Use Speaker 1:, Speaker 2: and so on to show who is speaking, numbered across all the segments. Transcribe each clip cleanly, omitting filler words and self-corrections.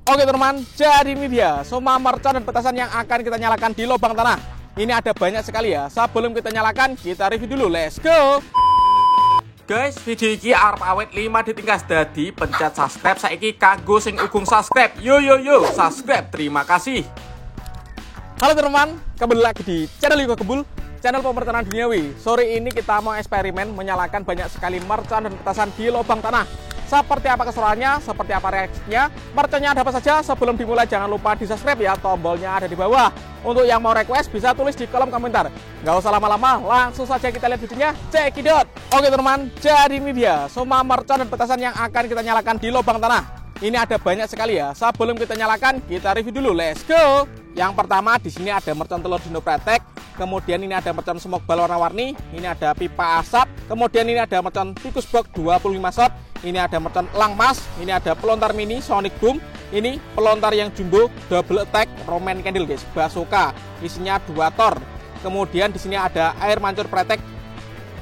Speaker 1: Oke teman, jadi ini dia semua mercon dan petasan yang akan kita nyalakan di lubang tanah. Ini ada banyak sekali ya. Sebelum kita nyalakan, kita review dulu. Let's go. Guys, video ini arep awet 5 ditingkas. Dadi pencet subscribe saiki kanggo sing ugung subscribe. Yo subscribe. Terima kasih. Halo teman, kembali lagi di channel Yuga Gembul, channel pemertanan duniawi. Sore ini kita mau eksperimen menyalakan banyak sekali mercon dan petasan di lubang tanah. Seperti apa keseruannya, seperti apa reaksinya, merconnya ada apa saja. Sebelum dimulai jangan lupa di subscribe ya, tombolnya ada di bawah. Untuk yang mau request bisa tulis di kolom komentar. Nggak usah lama-lama, langsung saja kita lihat videonya, cekidot. Oke teman, jadi ini dia semua mercon dan petasan yang akan kita nyalakan di lubang tanah. Ini ada banyak sekali ya. Sebelum kita nyalakan, kita review dulu. Let's go. Yang pertama di sini ada mercon telur dino pretek. Kemudian ini ada mercon smoke ball warna-warni. Ini ada pipa asap. Kemudian ini ada mercon tikus box 25 shot. Ini ada mercon elang mas. Ini ada pelontar mini sonic boom. Ini pelontar yang jumbo double attack Roman candle guys, bazooka. Isinya 2 tor. Kemudian di sini ada air mancur pretek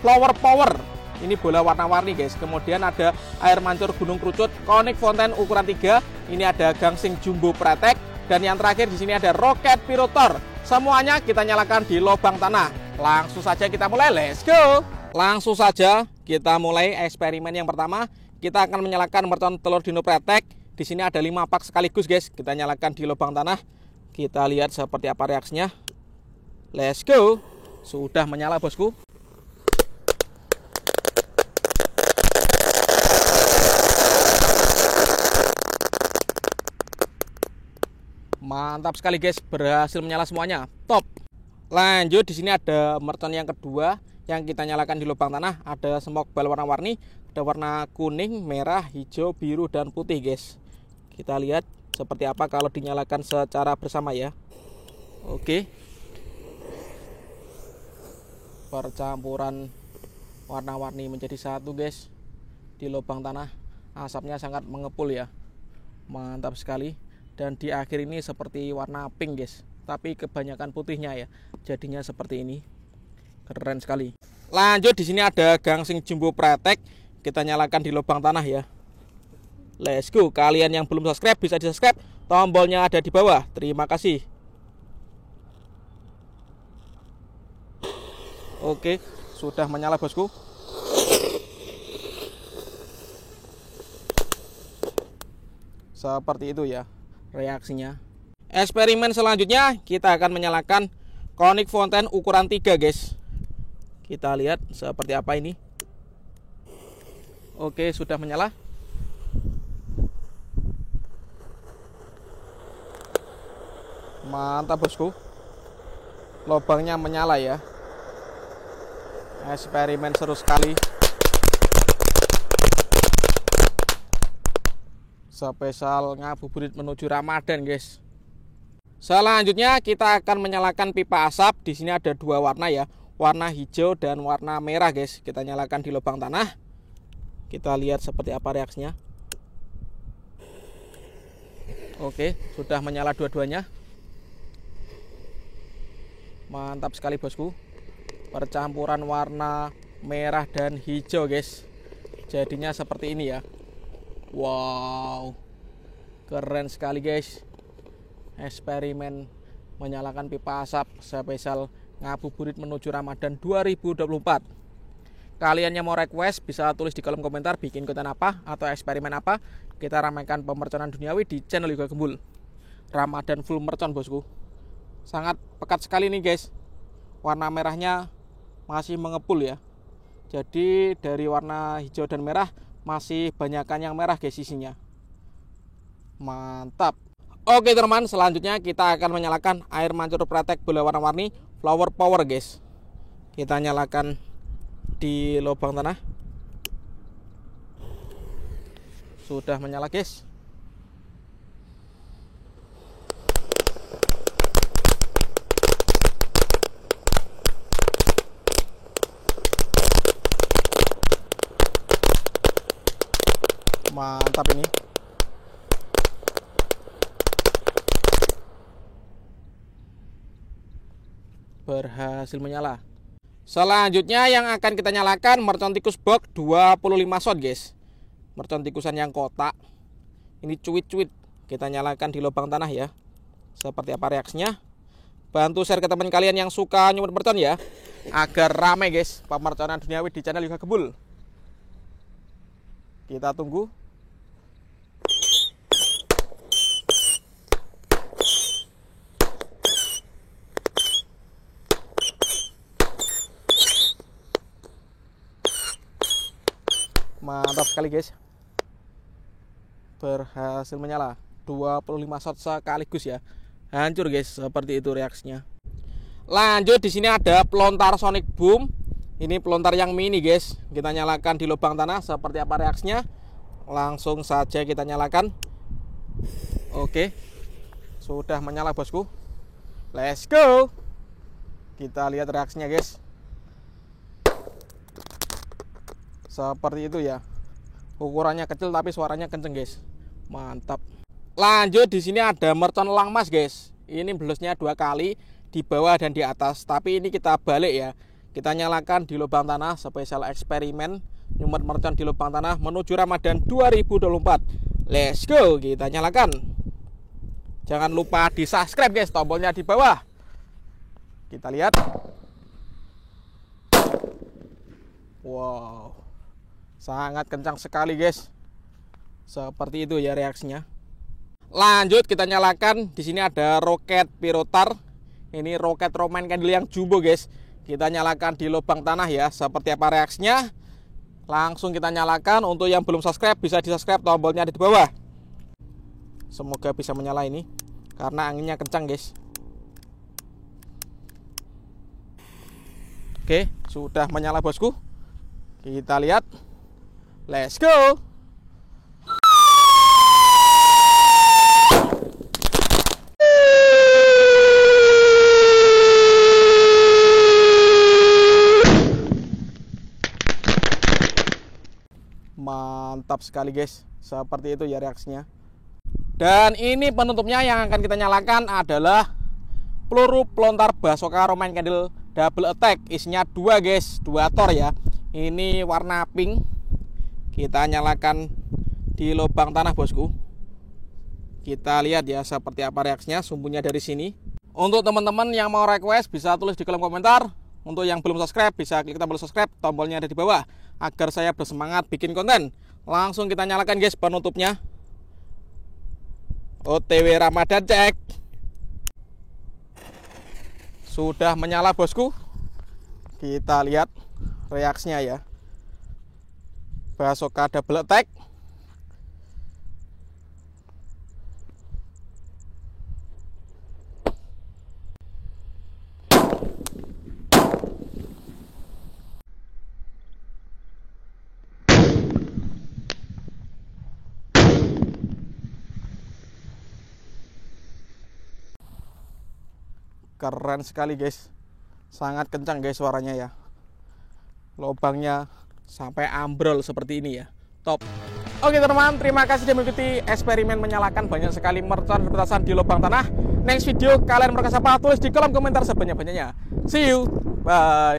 Speaker 1: flower power. Ini bola warna-warni guys. Kemudian ada air mancur gunung kerucut conic fountain ukuran 3. Ini ada gangsing jumbo pretek. Dan yang terakhir di sini ada roket pirotor. Semuanya kita nyalakan di lubang tanah. Langsung saja kita mulai. Let's go. Langsung saja kita mulai eksperimen yang pertama. Kita akan menyalakan mercon telur dino pretek. Di sini ada 5 pak sekaligus guys. Kita nyalakan di lubang tanah. Kita lihat seperti apa reaksinya. Let's go. Sudah menyala bosku. Mantap sekali guys, berhasil menyala semuanya. Top. Lanjut di sini ada mercon yang kedua yang kita nyalakan di lubang tanah. Ada smoke ball warna-warni, ada warna kuning, merah, hijau, biru dan putih guys. Kita lihat seperti apa kalau dinyalakan secara bersama ya. Oke. Percampuran warna-warni menjadi satu guys di lubang tanah. Asapnya sangat mengepul ya. Mantap sekali. Dan di akhir ini seperti warna pink guys, tapi kebanyakan putihnya ya, jadinya seperti ini. Keren sekali. Lanjut di sini ada gangsing jumbo pretek. Kita nyalakan di lubang tanah ya. Let's go. Kalian yang belum subscribe bisa di subscribe, tombolnya ada di bawah. Terima kasih. Oke, sudah menyala bosku. Seperti itu ya reaksinya. Eksperimen selanjutnya kita akan menyalakan conic fountain ukuran 3 guys. Kita lihat seperti apa ini. Oke, sudah menyala. Mantap bosku. Lubangnya menyala ya. Eksperimen seru sekali. Spesial ngabuburit menuju Ramadan guys. Selanjutnya kita akan menyalakan pipa asap. Di sini ada 2 warna ya, warna hijau dan warna merah guys. Kita nyalakan di lubang tanah. Kita lihat seperti apa reaksinya. Oke, sudah menyala dua-duanya. Mantap sekali bosku. Percampuran warna merah dan hijau guys. Jadinya seperti ini ya. Wow, keren sekali guys. Eksperimen menyalakan pipa asap spesial ngabuburit menuju Ramadan 2024. Kalian yang mau request bisa tulis di kolom komentar bikin konten apa atau eksperimen apa. Kita ramaikan pemerconan duniawi di channel Yuga Gembul. Ramadan full mercon bosku. Sangat pekat sekali nih guys. Warna merahnya masih mengepul ya. Jadi dari warna hijau dan merah masih banyakkan yang merah guys isinya. Mantap. Oke teman, selanjutnya kita akan menyalakan air mancur pretek bola warna-warni flower power guys. Kita nyalakan di lubang tanah. Sudah menyala guys. Mantap ini. Berhasil menyala. Selanjutnya yang akan kita nyalakan mercon tikus box 25 shot guys. Mercon tikusan yang kotak. Ini cuit-cuit. kita nyalakan di lubang tanah ya. Seperti apa reaksinya? Bantu share ke teman kalian yang suka nyumut mercon ya, agar rame guys pemerconan duniawi di channel Yoga Gebul. Kita tunggu. Mantap sekali guys, berhasil menyala 25 shot sekaligus ya. Hancur guys, seperti itu reaksinya. Lanjut, di sini ada pelontar sonic boom. Ini pelontar yang mini guys. Kita nyalakan di lubang tanah, seperti apa reaksinya? Langsung saja kita nyalakan. Oke, sudah menyala bosku. Let's go. Kita lihat reaksinya guys. Seperti itu ya. Ukurannya kecil tapi suaranya kenceng guys. Mantap. Lanjut, di sini ada mercon elang emas guys. Ini blusnya 2 kali di bawah dan di atas. Tapi ini kita balik ya. Kita nyalakan di lubang tanah, spesial eksperimen nyumut mercon di lubang tanah menuju Ramadan 2024. Let's go. Kita nyalakan. Jangan lupa di subscribe guys, tombolnya di bawah. Kita lihat. Wow, sangat kencang sekali guys. Seperti itu ya reaksinya. Lanjut, kita nyalakan. Di sini ada roket pirotar. Ini roket Roman candle yang jumbo guys. Kita nyalakan di lubang tanah ya. Seperti apa reaksinya? Langsung kita nyalakan. Untuk yang belum subscribe bisa di subscribe, tombolnya ada di bawah. Semoga bisa menyala ini karena anginnya kencang guys. Oke, sudah menyala bosku. Kita lihat. Let's go. Mantap sekali guys. Seperti itu ya reaksinya. Dan ini penutupnya yang akan kita nyalakan adalah peluru pelontar Basoka Roman candle double attack. Isinya 2 guys, 2 tor ya. Ini warna pink. Kita nyalakan di lubang tanah bosku. Kita lihat ya seperti apa reaksinya. Sumbunya dari sini. Untuk teman-teman yang mau request bisa tulis di kolom komentar. Untuk yang belum subscribe bisa klik tombol subscribe, tombolnya ada di bawah agar saya bersemangat bikin konten. Langsung kita nyalakan guys penutupnya. OTW Ramadan cek. Sudah menyala bosku. Kita lihat reaksinya ya. Basoka double attack. Keren sekali guys. Sangat kencang guys suaranya ya. Lubangnya sampai ambrol seperti ini ya. Top. Oke teman-teman, terima kasih sudah mengikuti eksperimen menyalakan banyak sekali mercon petasan di lubang tanah. Next video kalian merasa apa? Tulis di kolom komentar sebanyak-banyaknya. See you. Bye.